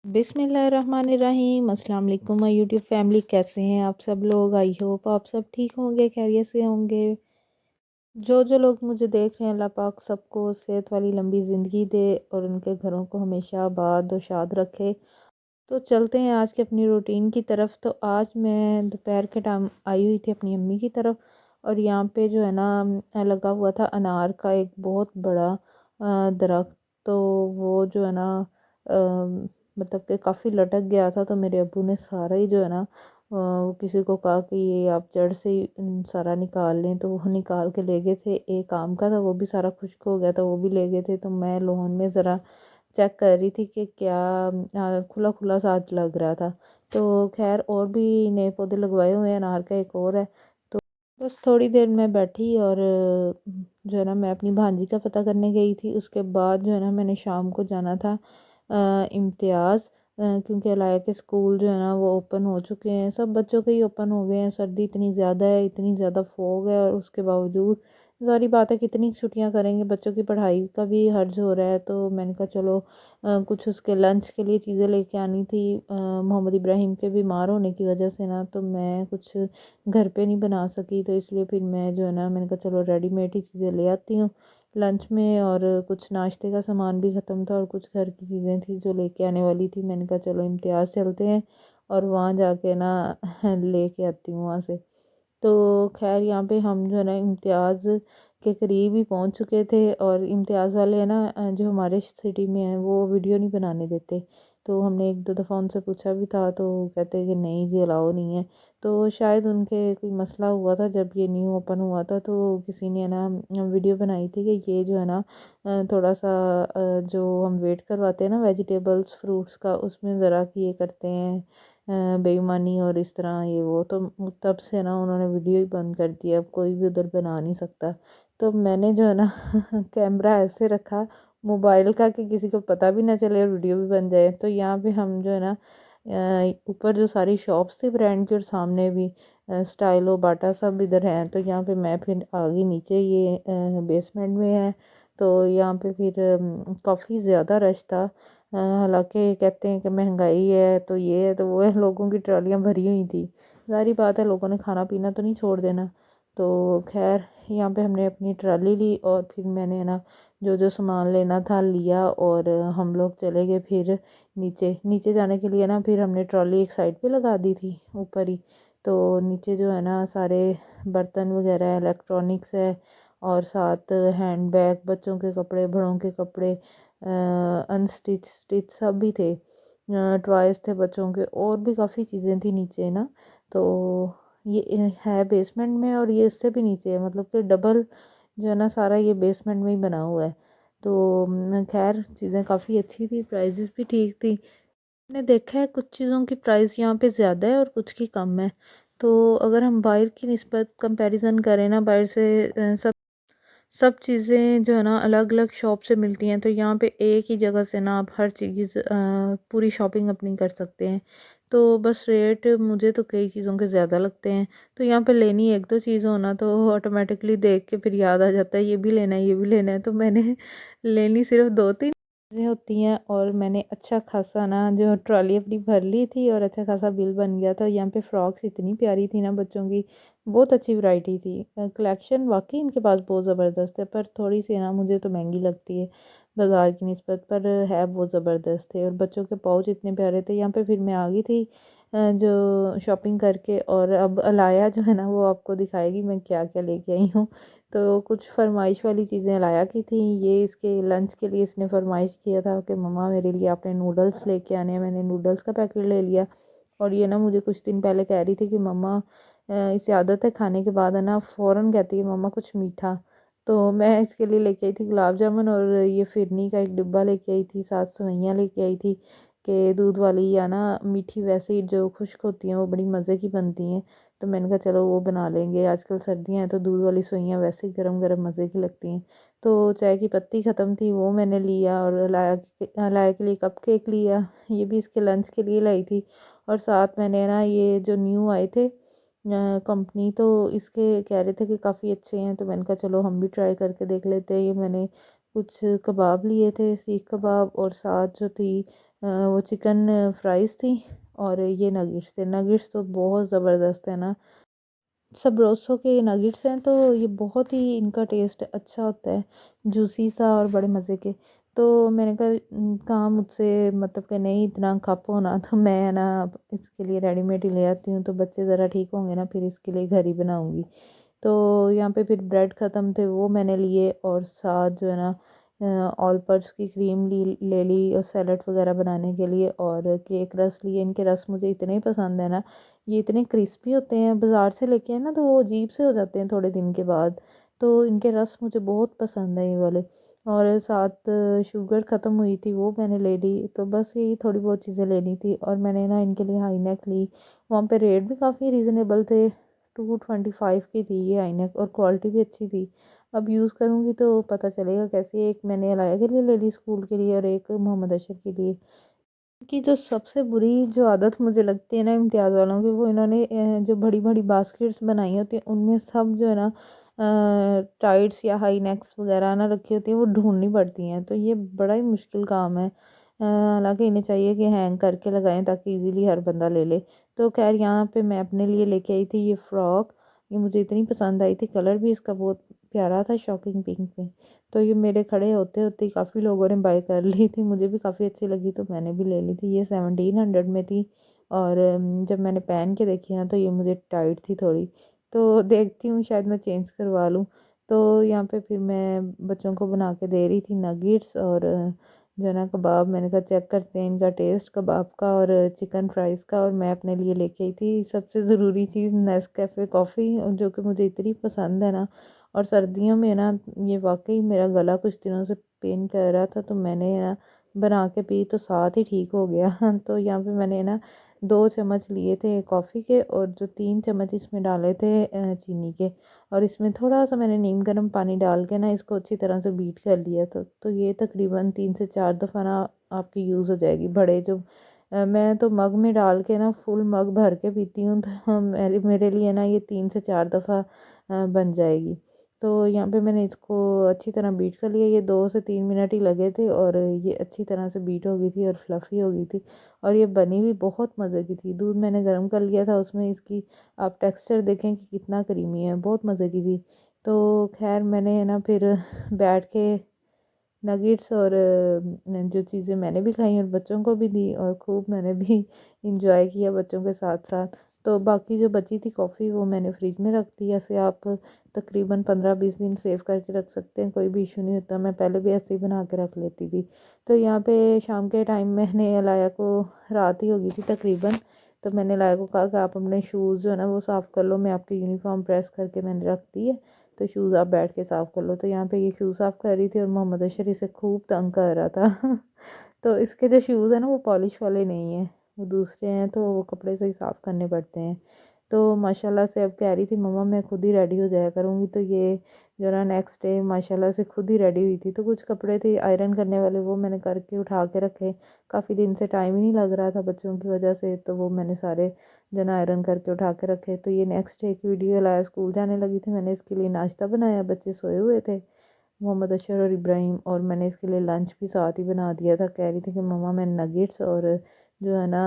बिस्मिल्लाहिर्रहमानिर्रहीम। अस्सलाम वालेकुम माय यूट्यूब फैमिली, कैसे हैं आप सब लोग। आई होप आप सब ठीक होंगे, खैरियत से होंगे। जो लोग मुझे देख रहे हैं, अल्लाह पाक सबको सेहत वाली लंबी ज़िंदगी दे और उनके घरों को हमेशा आबाद और शाद रखे। तो चलते हैं आज के अपनी रूटीन की तरफ। तो आज मैं दोपहर के टाइम आई हुई थी अपनी अम्मी की तरफ, और यहाँ पे जो है ना लगा हुआ था अनार का एक बहुत बड़ा दरख्त। तो वो जो है ना मतलब कि काफ़ी लटक गया था। तो मेरे अब्बू ने सारा ही जो है ना किसी को कहा कि ये आप जड़ से ही सारा निकाल लें। तो वो निकाल के ले गए थे। एक आम का था, वो भी सारा खुश्क हो गया था, वो भी ले गए थे। तो मैं लोन में ज़रा चेक कर रही थी कि क्या खुला खुला सा आज लग रहा था। तो खैर और भी नए पौधे लगवाए हुए हैं, अनार का एक और है। तो बस थोड़ी देर में बैठी और जो है ना मैं अपनी भांजी का पता करने गई थी। उसके बाद जो है ना मैंने शाम को जाना था इम्तियाज़, क्योंकि अलाया के स्कूल जो है ना वो ओपन हो चुके हैं। सब बच्चों के ही ओपन हो गए हैं। सर्दी इतनी ज़्यादा है, इतनी ज़्यादा फोग है, और उसके बावजूद सारी बात है कितनी छुट्टियां करेंगे। बच्चों की पढ़ाई का भी हर्ज हो रहा है। तो मैंने कहा चलो कुछ उसके लंच के लिए चीज़ें लेके आनी थी। मोहम्मद इब्राहिम के बीमार होने की वजह से ना तो मैं कुछ घर पे नहीं बना सकी। तो इसलिए फिर मैं जो है ना मैंने कहा चलो रेडीमेड ही चीज़ें ले आती हूँ लंच में। और कुछ नाश्ते का सामान भी ख़त्म था और कुछ घर की चीज़ें थी जो लेके आने वाली थी। मैंने कहा चलो इम्तियाज़ चलते हैं और वहाँ जाके ना लेके आती हूँ वहाँ से। तो खैर यहाँ पे हम जो है ना इम्तियाज़ के करीब ही पहुँच चुके थे। और इम्तियाज़ वाले है ना जो हमारे सिटी में है वो वीडियो नहीं बनाने देते। तो हमने एक दो दफ़ा उनसे पूछा भी था, तो कहते हैं कि नहीं जी अलाउ नहीं है। तो शायद उनके कोई मसला हुआ था जब ये न्यू ओपन हुआ था। तो किसी ने ना वीडियो बनाई थी कि ये जो है ना थोड़ा सा जो हम वेट करवाते हैं ना वेजिटेबल्स फ्रूट्स का, उसमें ज़रा कि ये करते हैं बेईमानी और इस तरह ये वो। तो तब से ना उन्होंने वीडियो ही बंद कर दिया, अब कोई भी उधर बना नहीं सकता। तो मैंने जो है ना कैमरा ऐसे रखा मोबाइल का कि किसी को पता भी ना चले और वीडियो भी बन जाए। तो यहाँ पे हम जो है ना ऊपर जो सारी शॉप्स थी ब्रांड की और सामने भी स्टाइलो बाटा सब इधर हैं। तो यहाँ पे मैं फिर आ गई नीचे, ये बेसमेंट में है। तो यहाँ पे फिर काफ़ी ज़्यादा रश था। हालांकि कहते हैं कि महंगाई है तो ये है तो वो है, लोगों की ट्रॉलियाँ भरी हुई थी। सारी बात है लोगों ने खाना पीना तो नहीं छोड़ देना। तो खैर यहाँ पे हमने अपनी ट्रॉली ली और फिर मैंने ना जो जो सामान लेना था लिया, और हम लोग चले गए फिर नीचे। नीचे जाने के लिए ना फिर हमने ट्रॉली एक साइड पे लगा दी थी ऊपर ही। तो नीचे जो है ना सारे बर्तन वगैरह इलेक्ट्रॉनिक्स है, और साथ हैंड बैग, बच्चों के कपड़े, बड़ों के कपड़े, अनस्टिच स्टिच सब भी थे। टॉयज़ थे बच्चों के, और भी काफ़ी चीज़ें थी नीचे ना। तो ये है बेसमेंट में और ये इससे भी नीचे है, मतलब कि डबल जो है ना सारा ये बेसमेंट में ही बना हुआ है। तो खैर चीज़ें काफ़ी अच्छी थी, प्राइजेस भी ठीक थी। मैंने देखा है कुछ चीज़ों की प्राइस यहाँ पे ज़्यादा है और कुछ की कम है। तो अगर हम बाहर की निस्बत कंपैरिजन करें ना, बाहर से सब चीज़ें जो है ना अलग अलग शॉप से मिलती हैं। तो यहाँ पे एक ही जगह से ना आप हर चीज़ पूरी शॉपिंग अपनी कर सकते हैं। तो बस रेट मुझे तो कई चीज़ों के ज़्यादा लगते हैं। तो यहाँ पे लेनी एक दो चीज़ होना तो ऑटोमेटिकली देख के फिर याद आ जाता है ये भी लेना है ये भी लेना है। तो मैंने लेनी सिर्फ दो तीन चीज़ें होती हैं, और मैंने अच्छा खासा ना जो ट्रॉली अपनी भर ली थी और अच्छा खासा बिल बन गया था। यहाँ पे फ्रॉक्स इतनी प्यारी थी ना बच्चों की, बहुत अच्छी वैरायटी थी। कलेक्शन वाकई इनके पास बहुत ज़बरदस्त है, पर थोड़ी सी ना मुझे तो महंगी लगती है बाज़ार की निस्बत, पर है बहुत ज़बरदस्त है। और बच्चों के पाउच इतने प्यारे थे। यहाँ पे फिर मैं आ गई थी जो शॉपिंग करके, और अब अलाया जो है ना वो आपको दिखाएगी मैं क्या क्या लेके आई हूँ। तो कुछ फरमाइश वाली चीज़ें अलाया की थी। ये इसके लंच के लिए इसने फरमाइश किया था कि मम्मा मेरे लिए आपने नूडल्स लेके आने हैं। मैंने नूडल्स का पैकेट ले लिया। और ये ना मुझे कुछ दिन पहले कह रही थी कि मम्मा इसे आदत है खाने के बाद है ना फ़ौरन कहती है मम्मा कुछ मीठा। तो मैं इसके लिए लेके आई थी गुलाब जामुन, और ये फिरनी का एक डिब्बा लेके आई थी, साथ सेवइयाँ लेके आई थी कि दूध वाली या ना मीठी वैसे ही जो खुश्क होती हैं वो बड़ी मज़े की बनती हैं। तो मैंने कहा चलो वो बना लेंगे, आजकल सर्दियाँ हैं तो दूध वाली सेवइयाँ वैसे ही गरम गरम मज़े की लगती हैं। तो चाय की पत्ती ख़त्म थी, वो मैंने लिया, और लाया के लिए कप केक लिया, ये भी इसके लंच के लिए लाई थी। और साथ मैंने ना ये जो न्यू आए थे कंपनी, तो इसके कह रहे थे कि काफ़ी अच्छे हैं। तो मैंने कहा चलो हम भी ट्राई करके देख लेते हैं। ये मैंने कुछ कबाब लिए थे, सीख कबाब, और साथ जो थी वो चिकन फ्राइज़ थी और ये नगेट्स थे। नगेट्स तो बहुत ज़बरदस्त है ना, सबरोसो के नगेट्स हैं तो ये बहुत ही इनका टेस्ट अच्छा होता है, जूसी सा और बड़े मज़े के। तो मैंने कहा कहाँ मुझसे मतलब कि नहीं इतना खप होना, तो मैं है ना अब इसके लिए रेडीमेड ही ले आती हूँ, तो बच्चे ज़रा ठीक होंगे ना फिर इसके लिए घर ही बनाऊँगी। तो यहाँ पे फिर ब्रेड ख़त्म थे वो मैंने लिए और साथ जो है ना ऑल पर्पस की क्रीम ले ली और सैलड वगैरह बनाने के लिए, और केक रस लिए। इनके रस मुझे इतने पसंद है ना, ये इतने क्रिस्पी होते हैं, बाज़ार से लेके आए ना तो वो अजीब से हो जाते हैं थोड़े दिन के बाद। तो इनके रस मुझे बहुत पसंद है ये वाले। और साथ शुगर ख़त्म हुई थी वो मैंने ले ली, तो बस यही थोड़ी बहुत चीज़ें लेनी थी। और मैंने ना इनके लिए हाई नेक ली, वहाँ पे रेट भी काफ़ी रीज़नेबल थे, 225 की थी ये आई नेक और क्वालिटी भी अच्छी थी। अब यूज़ करूँगी तो पता चलेगा कैसी है। एक मैंने अलाया के लिए ले ली स्कूल के लिए और एक मोहम्मद अशर के लिए। कि जो सबसे बुरी जो आदत मुझे लगती है ना इम्तियाज़ वालों की, वो इन्होंने जो बड़ी बड़ी बास्केट्स बनाई होती हैं उनमें सब जो है ना टाइट्स या हाई नेक्स वगैरह ना रखी होती हैं, वो ढूंढनी पड़ती हैं। तो ये बड़ा ही मुश्किल काम है। हालांकि इन्हें चाहिए कि हैंग करके लगाएं ताकि इजीली हर बंदा ले ले। तो खैर यहाँ पे मैं अपने लिए लेके आई थी ये फ़्रॉक। ये मुझे इतनी पसंद आई थी, कलर भी इसका बहुत प्यारा था, शॉकिंग पिंक में। तो ये मेरे खड़े होते होते ही काफ़ी लोगों ने बाय कर ली थी, मुझे भी काफ़ी अच्छी लगी तो मैंने भी ले ली थी। ये 1700 में थी और जब मैंने पहन के देखी ना तो ये मुझे टाइट थी थोड़ी, तो देखती हूँ शायद मैं चेंज करवा लूँ। तो यहाँ पे फिर मैं बच्चों को बना के दे रही थी नगेट्स और जो है ना कबाब। मैंने कहा चेक करते हैं इनका टेस्ट कबाब का और चिकन फ्राइज़ का। और मैं अपने लिए लेके आई थी सबसे ज़रूरी चीज़, नेस्कैफ़े कॉफ़ी, जो कि मुझे इतनी पसंद है ना। और सर्दियों में ना ये वाकई मेरा गला कुछ दिनों से पेन कर रहा था, तो मैंने ना बना के पी तो साथ ही ठीक हो गया। तो यहाँ पे मैंने ना 2 चम्मच लिए थे कॉफ़ी के और जो 3 चम्मच इसमें डाले थे चीनी के। और इसमें थोड़ा सा मैंने नीम गर्म पानी डाल के ना इसको अच्छी तरह से बीट कर लिया। तो ये तकरीबन 3 से 4 दफ़ा ना आपकी यूज़ हो जाएगी। बड़े जो मैं तो मग में डाल के ना फुल मग भर के पीती हूँ, तो मेरे मेरे लिए ना ये 3 से 4 दफ़ा बन जाएगी। तो यहाँ पे मैंने इसको अच्छी तरह बीट कर लिया। ये 2 से 3 मिनट ही लगे थे और ये अच्छी तरह से बीट हो गई थी और फ्लफ़ी हो गई थी। और ये बनी भी बहुत मज़े की थी। दूध मैंने गर्म कर लिया था, उसमें इसकी आप टेक्सचर देखें कि कितना क्रीमी है, बहुत मज़े की थी। तो खैर मैंने है ना फिर बैठ के नगेट्स और जो चीज़ें मैंने भी खाई और बच्चों को भी दी और खूब मैंने भी इंजॉय किया बच्चों के साथ साथ। तो बाकी जो बची थी कॉफ़ी वो मैंने फ्रिज में रख दी। ऐसे आप तकरीबन 15-20 दिन सेव करके रख सकते हैं, कोई भी इशू नहीं होता। मैं पहले भी ऐसे ही बना के रख लेती थी। तो यहाँ पे शाम के टाइम मैंने अलाया को, रात ही हो गई थी तकरीबन, तो मैंने अलाया को कहा कि आप अपने शूज़ जो है ना वो साफ़ कर लो, मैं आपकी यूनिफ़ॉर्म प्रेस करके मैंने रख दी है, तो शूज़ आप बैठ के साफ़ कर लो। तो यहाँ पे ये शूज़ साफ़ कर रही थी और मोहम्मद अशर इसे खूब तंग कर रहा था। तो इसके जो शूज़ हैं ना वो पॉलिश वाले नहीं हैं, वो दूसरे हैं, तो वो कपड़े से ही साफ़ करने पड़ते हैं। तो माशाल्लाह से अब कह रही थी मम्मा मैं खुद ही रेडी हो जाया करूँगी। तो ये जो ना नेक्स्ट डे माशाल्लाह से खुद ही रेडी हुई थी। तो कुछ कपड़े थे आयरन करने वाले, वो मैंने करके उठा के रखे। काफ़ी दिन से टाइम ही नहीं लग रहा था बच्चों की वजह से, तो वो मैंने सारे जो ना आयरन करके उठा के रखे। तो ये नेक्स्ट डे की वीडियो लाया, स्कूल जाने लगी थी, मैंने इसके लिए नाश्ता बनाया, बच्चे सोए हुए थे मोहम्मद अशर और इब्राहिम, और मैंने इसके लिए लंच भी साथ ही बना दिया था। कह रही थी कि मम्मा मैं नगेट्स और जो है ना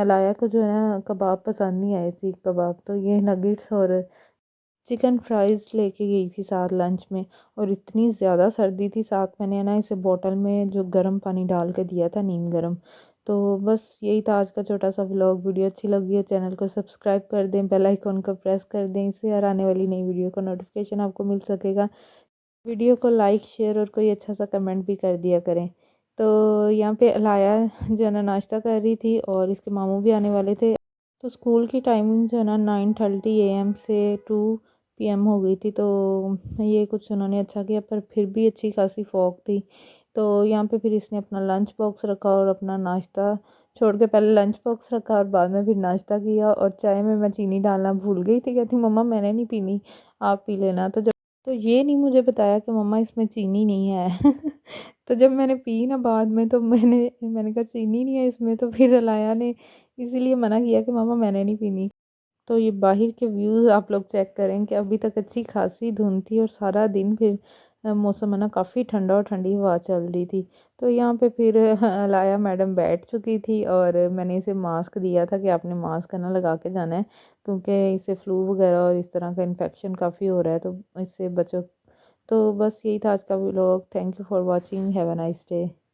अलाया को जो है ना कबाब पसंद नहीं आए, सीख कबाब, तो ये नगेट्स और चिकन फ्राइज़ लेके गई थी साथ लंच में। और इतनी ज़्यादा सर्दी थी, साथ मैंने ना इसे बॉटल में जो गर्म पानी डाल के दिया था, नीम गर्म। तो बस यही था आज का छोटा सा व्लॉग। वीडियो अच्छी लगी हो चैनल को सब्सक्राइब कर दें, बेल आइकॉन को प्रेस कर दें, इससे हर आने वाली नई वीडियो का नोटिफिकेशन आपको मिल सकेगा। वीडियो को लाइक शेयर और कोई अच्छा सा कमेंट भी कर दिया करें। तो यहाँ पे अलाया जो है ना नाश्ता कर रही थी और इसके मामू भी आने वाले थे। तो स्कूल की टाइमिंग जो है ना 9:30 AM से 2 PM हो गई थी। तो ये कुछ उन्होंने अच्छा किया, पर फिर भी अच्छी खासी फॉग थी। तो यहाँ पे फिर इसने अपना लंच बॉक्स रखा और अपना नाश्ता छोड़ के पहले लंच बॉक्स रखा और बाद में फिर नाश्ता किया। और चाय में मैं चीनी डालना भूल गई थी, कहती मम्मा मैंने नहीं पीनी, आप पी लेना। तो ये नहीं मुझे बताया कि मम्मा इसमें चीनी नहीं है। तो जब मैंने पी ना बाद में, तो मैंने कहा चीनी नहीं है इसमें, तो फिर अलाया ने इसीलिए मना किया कि मम्मा मैंने नहीं पीनी। तो ये बाहर के व्यूज़ आप लोग चेक करें कि अभी तक अच्छी खासी धुंध थी और सारा दिन फिर मौसम है ना काफ़ी ठंडा और ठंडी हवा चल रही थी। तो यहाँ पे फिर लाया मैडम बैठ चुकी थी और मैंने इसे मास्क दिया था कि आपने मास्क है ना लगा के जाना है, क्योंकि इसे फ्लू वगैरह और इस तरह का इन्फेक्शन काफ़ी हो रहा है, तो इससे बचो। तो बस यही था आज का vlog. Thank you for watching. Have a nice day.